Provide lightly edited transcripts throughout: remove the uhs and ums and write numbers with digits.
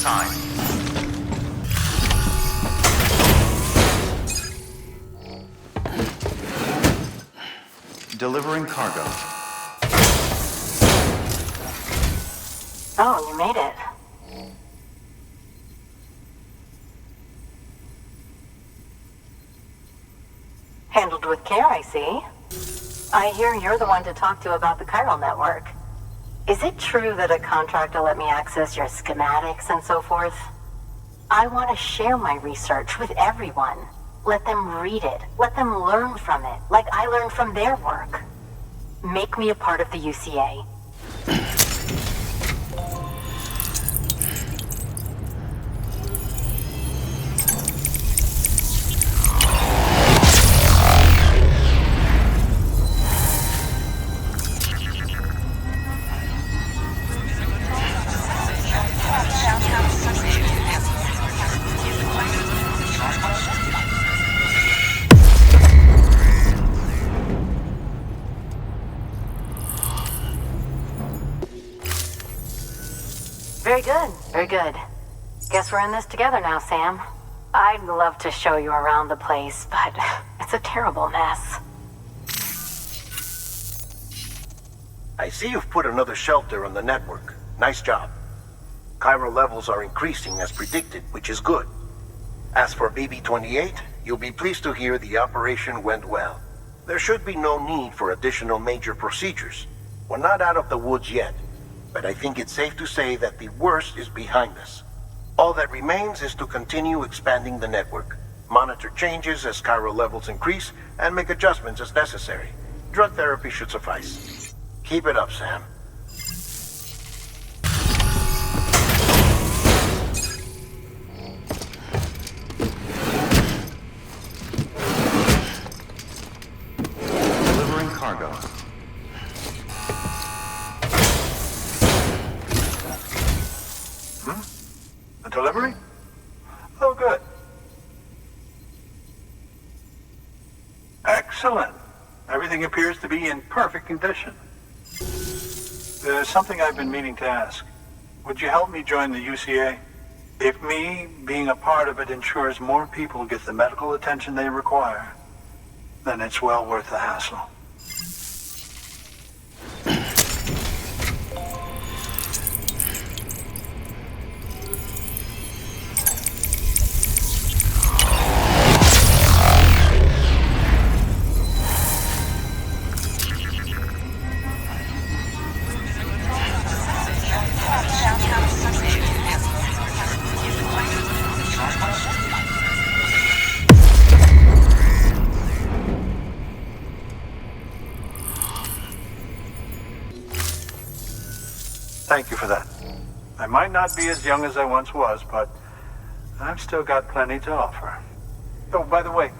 sign. Delivering cargo. Oh, you made it. Handled with care, I see. I hear you're the one to talk to about the chiral network. Is it true that a contractor let me access your schematics and so forth? I want to share my research with everyone. Let them read it. Let them learn from it, like I learned from their work. Make me a part of the UCA. Very good, very good. Guess we're in this together now, Sam. I'd love to show you around the place, but it's a terrible mess. I see you've put another shelter on the network. Nice job. Chiral levels are increasing as predicted, which is good. As for BB-28, you'll be pleased to hear the operation went well. There should be no need for additional major procedures. We're not out of the woods yet, but I think it's safe to say that the worst is behind us. All that remains is to continue expanding the network, monitor changes as chiral levels increase, and make adjustments as necessary. Drug therapy should suffice. Keep it up, Sam. Delivering cargo. A delivery? Oh, good. Excellent. Everything appears to be in perfect condition. There's something I've been meaning to ask. Would you help me join the UCA? If me being a part of it ensures more people get the medical attention they require, then it's well worth the hassle. Thank you for that. I might not be as young as I once was, but I've still got plenty to offer. Oh, by the way,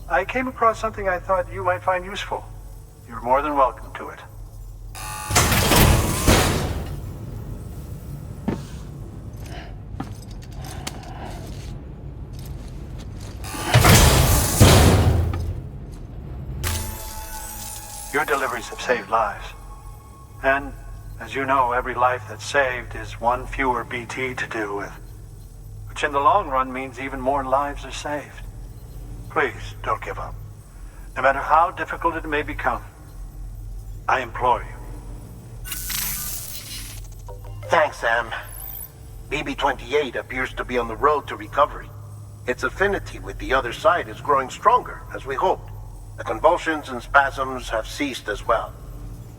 I came across something I thought you might find useful. You're more than welcome to it. Your deliveries have saved lives. And as you know, every life that's saved is one fewer BT to deal with, which in the long run means even more lives are saved. Please, don't give up. No matter how difficult it may become, I implore you. Thanks, Sam. BB-28 appears to be on the road to recovery. Its affinity with the other side is growing stronger, as we hoped. The convulsions and spasms have ceased as well.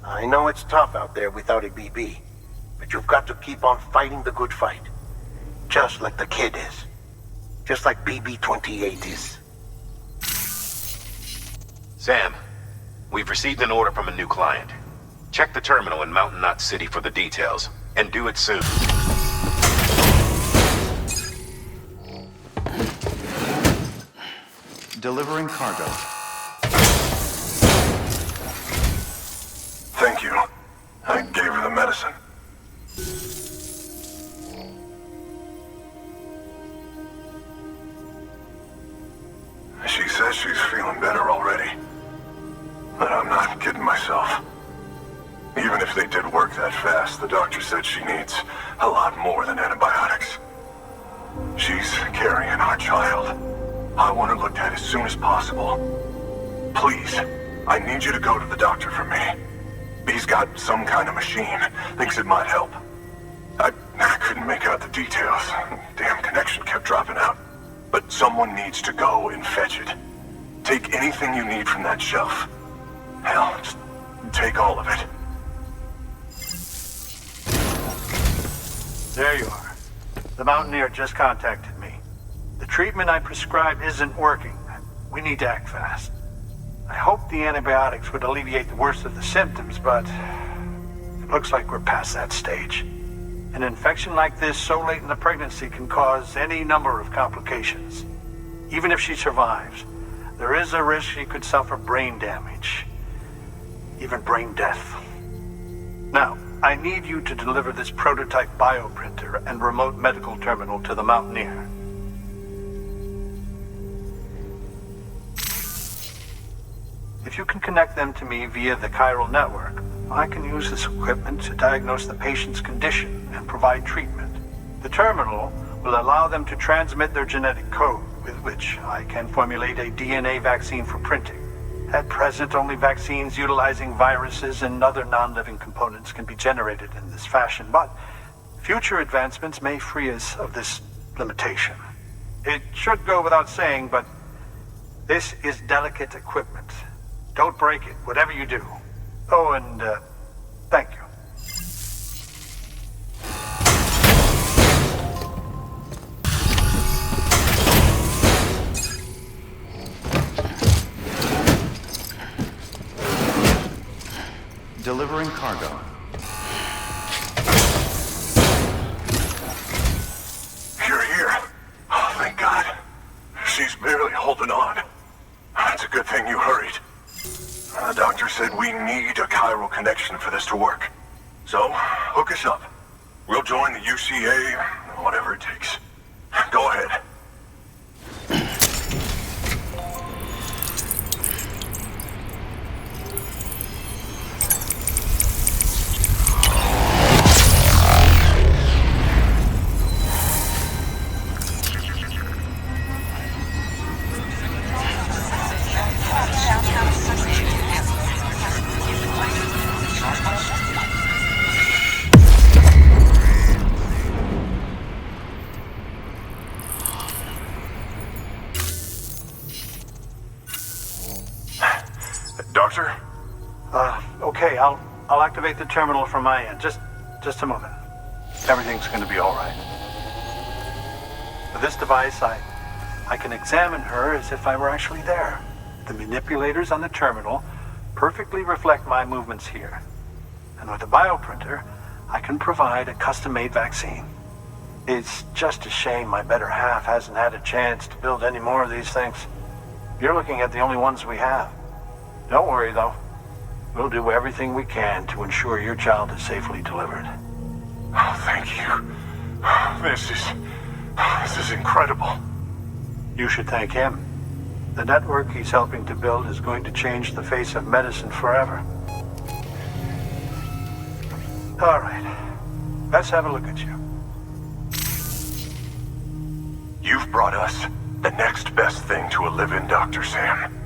I know it's tough out there without a BB, but you've got to keep on fighting the good fight. Just like the kid is. Just like BB-28 is. Sam, we've received an order from a new client. Check the terminal in Mountain Knot City for the details, and do it soon. Delivering cargo. Thank you. I gave her the medicine. She says she's feeling better already. But I'm not kidding myself. Even if they did work that fast, the doctor said she needs a lot more than antibiotics. She's carrying our child. I want her looked at as soon as possible. Please, I need you to go to the doctor for me. He's got some kind of machine. Thinks it might help. I couldn't make out the details. Damn connection kept dropping out. But someone needs to go and fetch it. Take anything you need from that shelf. Hell, just take all of it. There you are. The Mountaineer just contacted me. The treatment I prescribed isn't working. We need to act fast. I hoped the antibiotics would alleviate the worst of the symptoms, but it looks like we're past that stage. An infection like this so late in the pregnancy can cause any number of complications. Even if she survives, there is a risk she could suffer brain damage, even brain death. Now, I need you to deliver this prototype bioprinter and remote medical terminal to the Mountaineer. If you can connect them to me via the chiral network, I can use this equipment to diagnose the patient's condition and provide treatment. The terminal will allow them to transmit their genetic code, with which I can formulate a DNA vaccine for printing. At present, only vaccines utilizing viruses and other non-living components can be generated in this fashion, but future advancements may free us of this limitation. It should go without saying, but this is delicate equipment. Don't break it, whatever you do. Oh, and, thank you. Delivering cargo. You're here. Oh, thank God. She's barely holding on. It's a good thing you hurried. The doctor said we need a chiral connection for this to work. So, hook us up. We'll join the UCA, whatever it takes. Go ahead. Doctor? Okay, I'll activate the terminal from my end. Just a moment. Everything's gonna be all right. With this device, I can examine her as if I were actually there. The manipulators on the terminal perfectly reflect my movements here. And with the bioprinter, I can provide a custom-made vaccine. It's just a shame my better half hasn't had a chance to build any more of these things. You're looking at the only ones we have. Don't worry, though. We'll do everything we can to ensure your child is safely delivered. Oh, thank you. This is incredible. You should thank him. The network he's helping to build is going to change the face of medicine forever. All right. Let's have a look at you. You've brought us the next best thing to a live-in, Dr. Sam.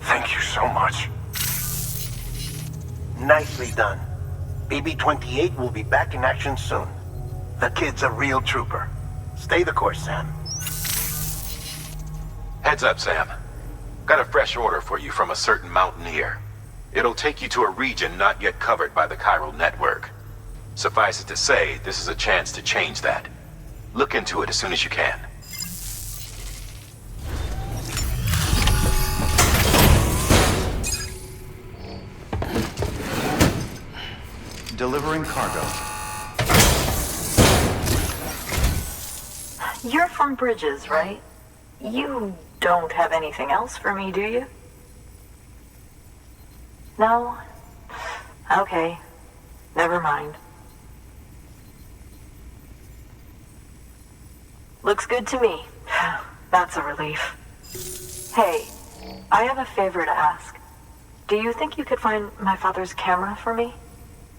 Thank you so much. Nicely done. BB-28 will be back in action soon. The kid's a real trooper. Stay the course, Sam. Heads up, Sam. Got a fresh order for you from a certain Mountaineer. It'll take you to a region not yet covered by the chiral network. Suffice it to say, this is a chance to change that. Look into it as soon as you can. Delivering cargo. You're from Bridges, right? You don't have anything else for me, do you? No? Okay. Never mind. Looks good to me. That's a relief. Hey, I have a favor to ask. Do you think you could find my father's camera for me?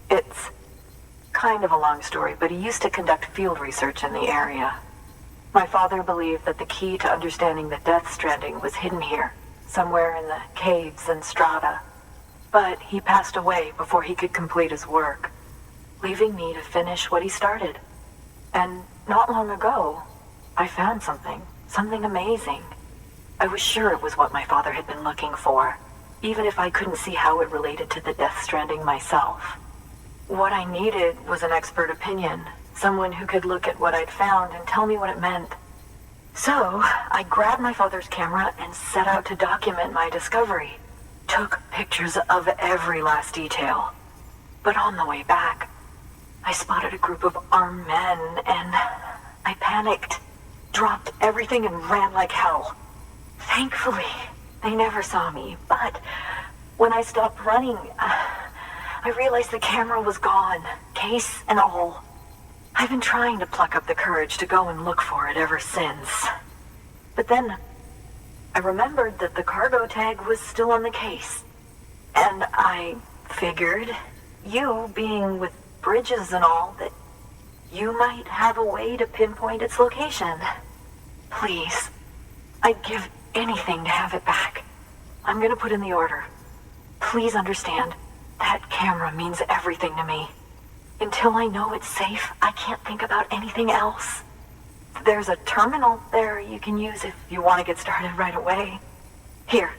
It's kind of a long story, but he used to conduct field research in the area. My father believed that the key to understanding the Death Stranding was hidden here, somewhere in the caves and strata. But he passed away before he could complete his work, leaving me to finish what he started. And not long ago, I found something amazing. I was sure it was what my father had been looking for, even if I couldn't see how it related to the Death Stranding myself. What I needed was an expert opinion, someone who could look at what I'd found and tell me what it meant. So, I grabbed my father's camera and set out to document my discovery. Took pictures of every last detail. But on the way back, I spotted a group of armed men and I panicked, dropped everything and ran like hell. Thankfully, they never saw me, but when I stopped running, I realized the camera was gone, case and all. I've been trying to pluck up the courage to go and look for it ever since. But then, I remembered that the cargo tag was still on the case. And I figured, you being with bridges and all, that you might have a way to pinpoint its location. Please, I'd give anything to have it back. I'm gonna put in the order. Please understand, that camera means everything to me. Until I know it's safe, I can't think about anything else. There's a terminal there you can use if you want to get started right away. Here.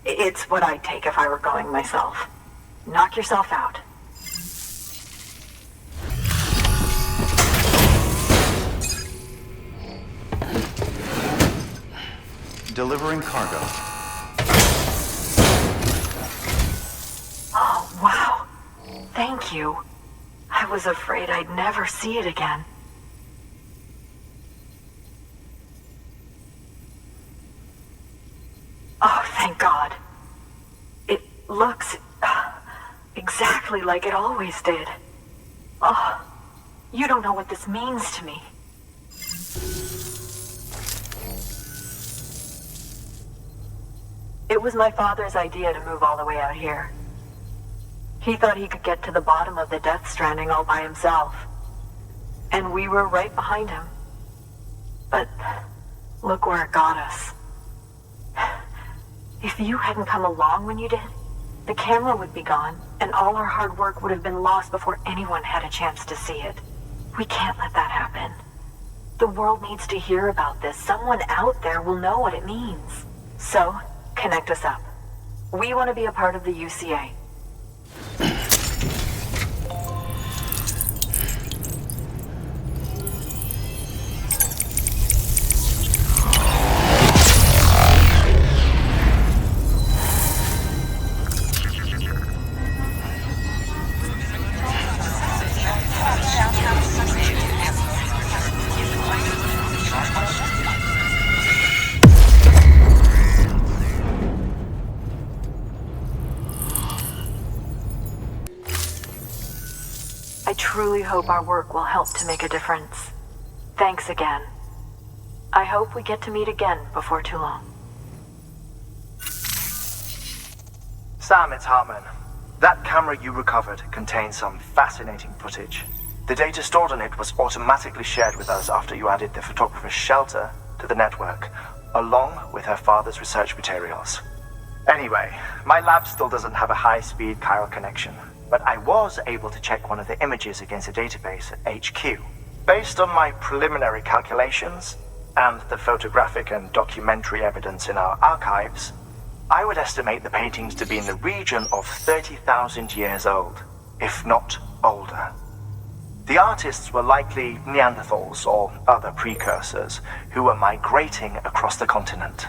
It's what I'd take if I were going myself. Knock yourself out. Delivering cargo. Oh, wow. Thank you. I was afraid I'd never see it again. Oh, thank God. It looks exactly like it always did. Oh, you don't know what this means to me. It was my father's idea to move all the way out here. He thought he could get to the bottom of the Death Stranding all by himself. And we were right behind him. But look where it got us. If you hadn't come along when you did, the camera would be gone, and all our hard work would have been lost before anyone had a chance to see it. We can't let that happen. The world needs to hear about this. Someone out there will know what it means. So, connect us up. We want to be a part of the UCA. I truly hope our work will help to make a difference. Thanks again. I hope we get to meet again before too long. Sam, it's Hartman. That camera you recovered contains some fascinating footage. The data stored on it was automatically shared with us after you added the photographer's shelter to the network, along with her father's research materials. Anyway, my lab still doesn't have a high-speed chiral connection, but I was able to check one of the images against a database at HQ. Based on my preliminary calculations, and the photographic and documentary evidence in our archives, I would estimate the paintings to be in the region of 30,000 years old, if not older. The artists were likely Neanderthals or other precursors who were migrating across the continent.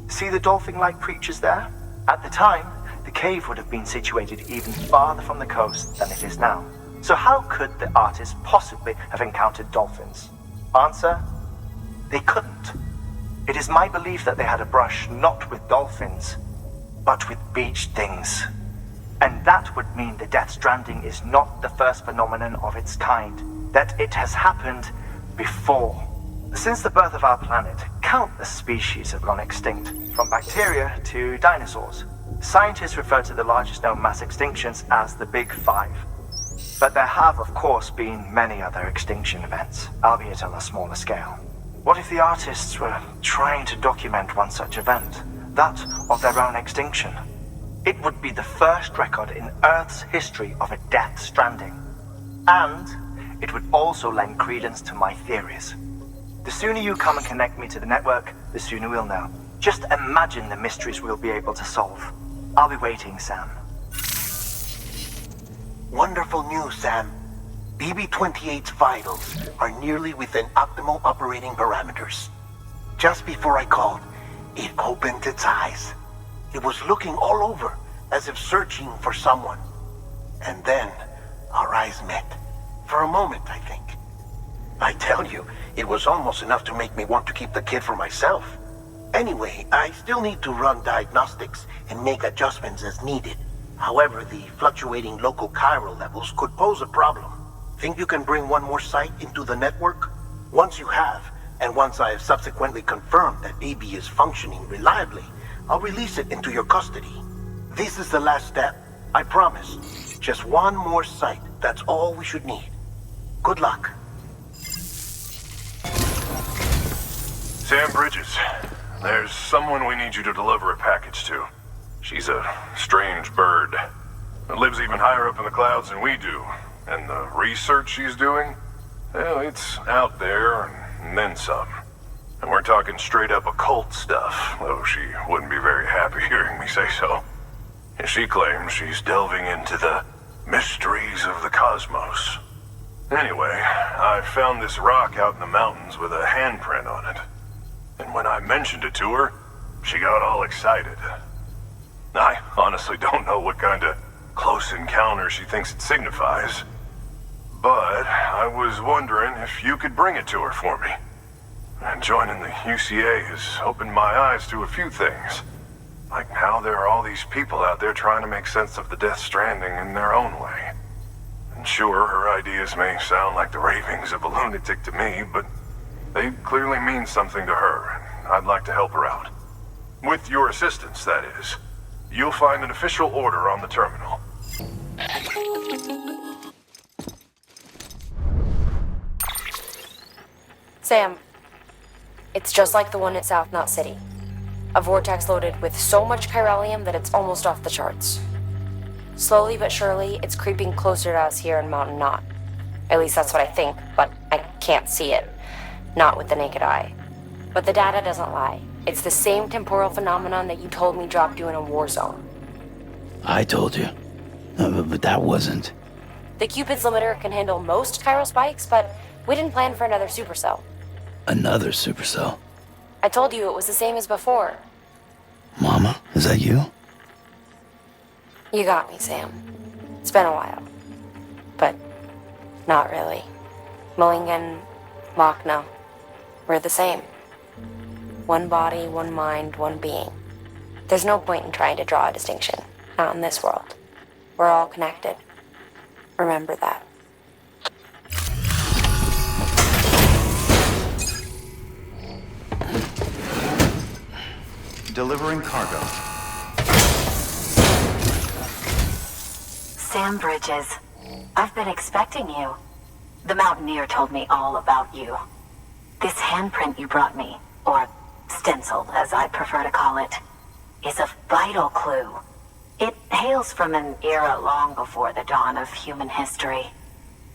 See the dolphin-like creatures there? At the time, the cave would have been situated even farther from the coast than it is now. So how could the artists possibly have encountered dolphins? Answer: they couldn't. It is my belief that they had a brush not with dolphins, but with beach things. And that would mean the Death Stranding is not the first phenomenon of its kind, that it has happened before. Since the birth of our planet, countless species have gone extinct, from bacteria to dinosaurs. Scientists refer to the largest known mass extinctions as the Big Five. But there have, of course, been many other extinction events, albeit on a smaller scale. What if the artists were trying to document one such event, that of their own extinction? It would be the first record in Earth's history of a Death Stranding. And it would also lend credence to my theories. The sooner you come and connect me to the network, the sooner we'll know. Just imagine the mysteries we'll be able to solve. I'll be waiting, Sam. Wonderful news, Sam. BB-28's vitals are nearly within optimal operating parameters. Just before I called, it opened its eyes. It was looking all over, as if searching for someone. And then, our eyes met. For a moment, I think. I tell you, it was almost enough to make me want to keep the kid for myself. Anyway, I still need to run diagnostics and make adjustments as needed. However, the fluctuating local chiral levels could pose a problem. Think you can bring one more site into the network? Once you have, and once I have subsequently confirmed that BB is functioning reliably, I'll release it into your custody. This is the last step, I promise. Just one more site, that's all we should need. Good luck. Sam Bridges, there's someone we need you to deliver a package to. She's a strange bird. It lives even higher up in the clouds than we do. And the research she's doing, well, it's out there and then some. And we're talking straight up occult stuff, though she wouldn't be very happy hearing me say so. And she claims she's delving into the mysteries of the cosmos. Anyway, I found this rock out in the mountains with a handprint on it. And when I mentioned it to her, she got all excited. I honestly don't know what kind of close encounter she thinks it signifies. But I was wondering if you could bring it to her for me. And joining the UCA has opened my eyes to a few things. Like how there are all these people out there trying to make sense of the Death Stranding in their own way. And sure, her ideas may sound like the ravings of a lunatic to me, but they clearly mean something to her, and I'd like to help her out. With your assistance, that is. You'll find an official order on the terminal. Sam, it's just like the one at South Knot City. A vortex loaded with so much chiralium that it's almost off the charts. Slowly but surely, it's creeping closer to us here in Mountain Knot. At least that's what I think, but I can't see it. Not with the naked eye. But the data doesn't lie. It's the same temporal phenomenon that you told me dropped you in a war zone. I told you. But that wasn't. The Cupid's limiter can handle most chiral spikes, but we didn't plan for another supercell. Another supercell? I told you it was the same as before. Mama, is that you? You got me, Sam. It's been a while. But not really. Mulligan, Lochna, we're the same. One body, one mind, one being. There's no point in trying to draw a distinction. Not in this world. We're all connected. Remember that. Delivering cargo. Sam Bridges, I've been expecting you. The Mountaineer told me all about you. This handprint you brought me, or stencil as I prefer to call it, is a vital clue. It hails from an era long before the dawn of human history.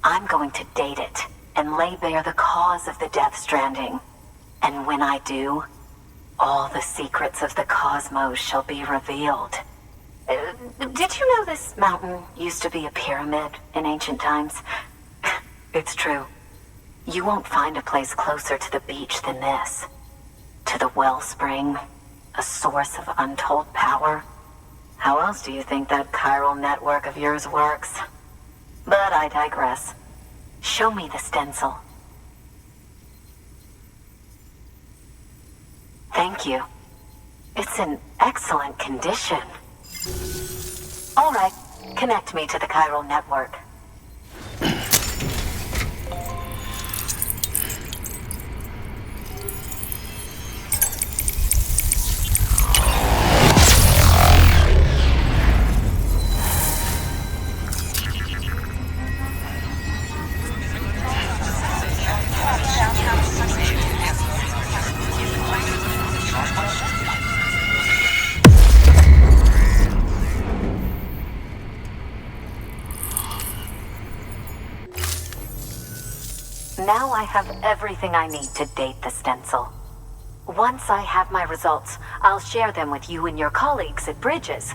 I'm going to date it and lay bare the cause of the Death Stranding. And when I do, all the secrets of the cosmos shall be revealed. Did you know this mountain used to be a pyramid in ancient times? It's true. You won't find a place closer to the beach than this. To the wellspring, a source of untold power. How else do you think that chiral network of yours works? But I digress. Show me the stencil. Thank you. It's in excellent condition. All right, connect me to the chiral network. now I have everything I need to date the stencil. Once I have my results, I'll share them with you and your colleagues at Bridges.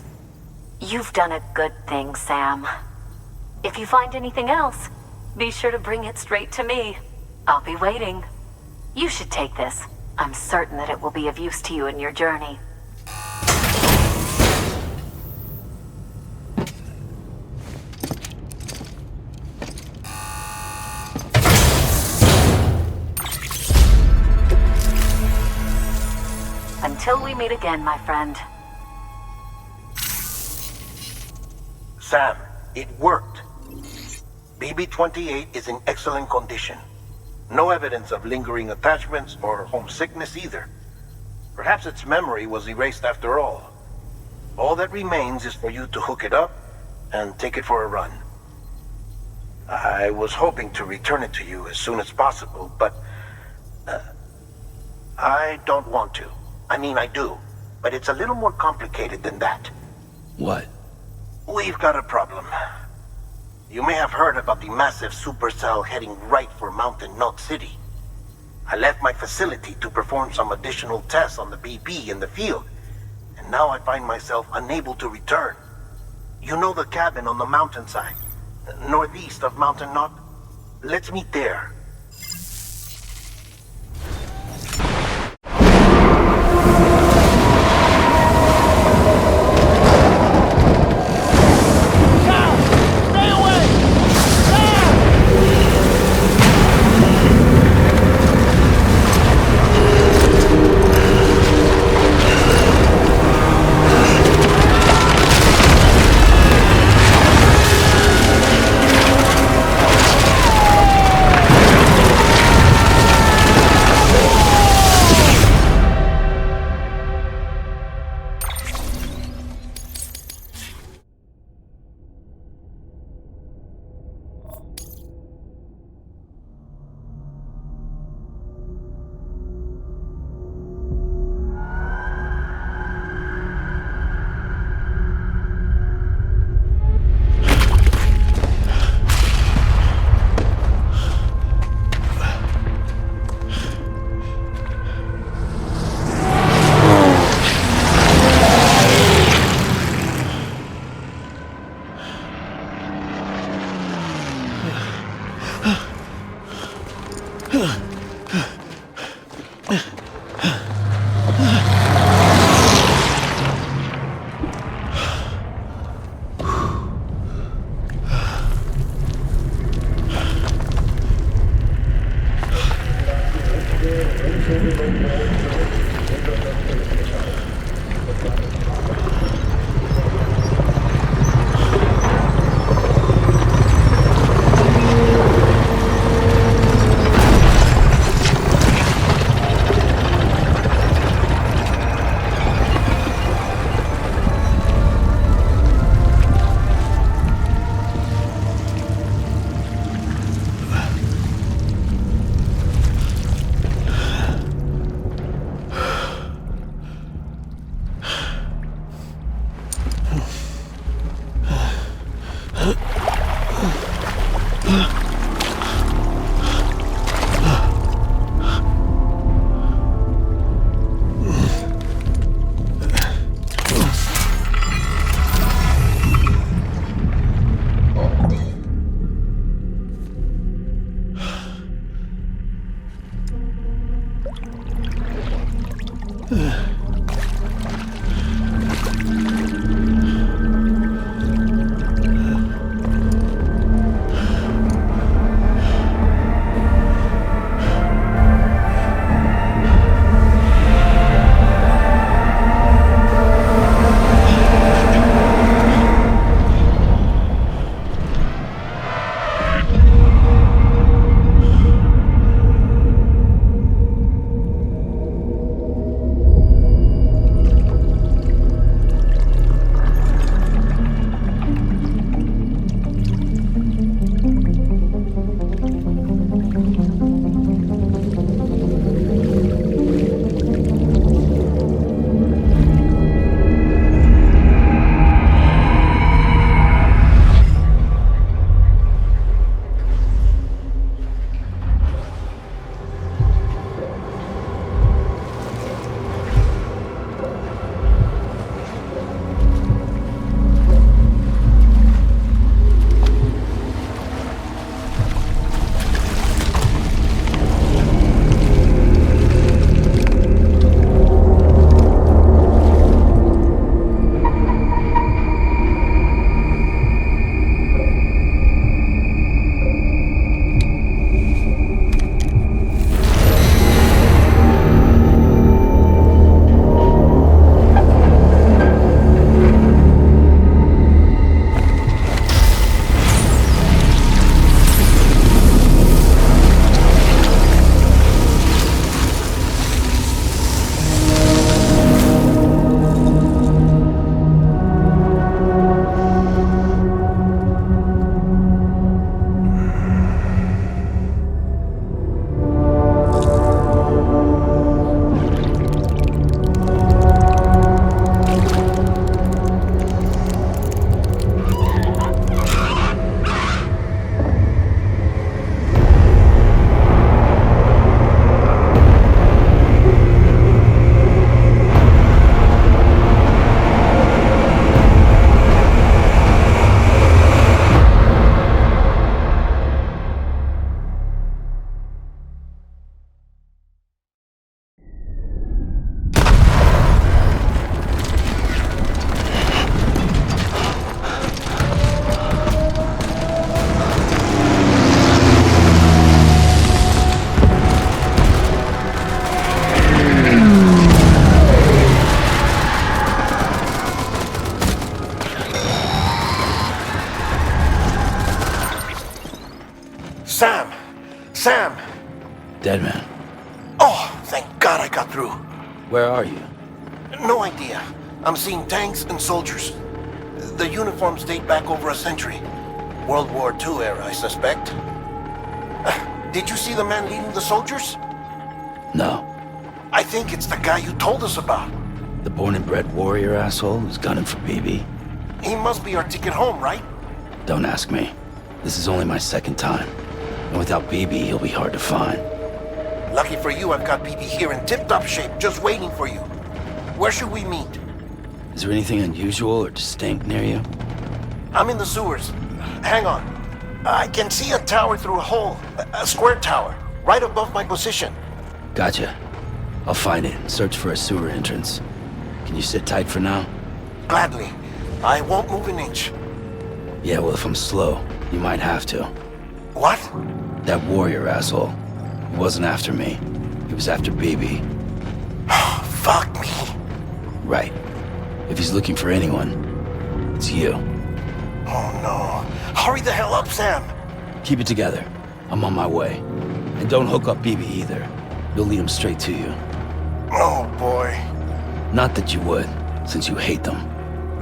You've done a good thing, Sam. If you find anything else, be sure to bring it straight to me. I'll be waiting. You should take this. I'm certain that it will be of use to you in your journey. Until we meet again, my friend. Sam, it worked. BB-28 is in excellent condition. No evidence of lingering attachments or homesickness either. Perhaps its memory was erased after all. All that remains is for you to hook it up and take it for a run. I was hoping to return it to you as soon as possible, but I don't want to. I mean, I do, but it's a little more complicated than that. What? We've got a problem. You may have heard about the massive supercell heading right for Mountain Notte City. I left my facility to perform some additional tests on the BB in the field, and now I find myself unable to return. You know the cabin on the mountainside, northeast of Mountain Notte? Let's meet there. Sam! Dead man. Oh, thank God I got through. Where are you? No idea. I'm seeing tanks and soldiers. The uniforms date back over a century. World War II era, I suspect. Did you see the man leading the soldiers? No. I think it's the guy you told us about. The born and bred warrior asshole who's gunning for BB? He must be our ticket home, right? Don't ask me. This is only my second time. And without BB, he'll be hard to find. Lucky for you, I've got BB here in tip-top shape, just waiting for you. Where should we meet? Is there anything unusual or distinct near you? I'm in the sewers. Hang on. I can see a tower through a hole. A square tower. Right above my position. Gotcha. I'll find it and search for a sewer entrance. Can you sit tight for now? Gladly. I won't move an inch. Yeah, well, if I'm slow, you might have to. What? That warrior asshole. He wasn't after me. He was after BB. Fuck me. Right. If he's looking for anyone, it's you. Oh no. Hurry the hell up, Sam. Keep it together. I'm on my way. And don't hook up BB either. You'll lead him straight to you. Oh boy. Not that you would, since you hate them.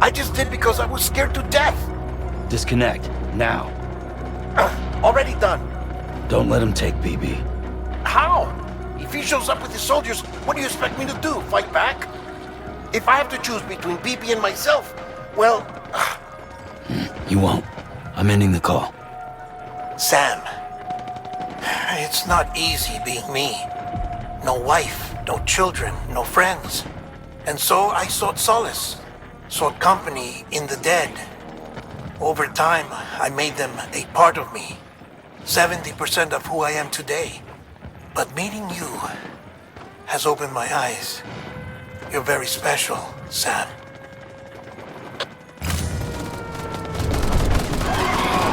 I just did because I was scared to death. Disconnect, now. Already done. Don't let him take BB. How? If he shows up with his soldiers, what do you expect me to do? Fight back? If I have to choose between BB and myself, well... You won't. I'm ending the call. Sam. It's not easy being me. No wife, no children, no friends. And so I sought solace. Sought company in the dead. Over time, I made them a part of me. 70% of who I am today. But meeting you has opened my eyes. You're very special, Sam.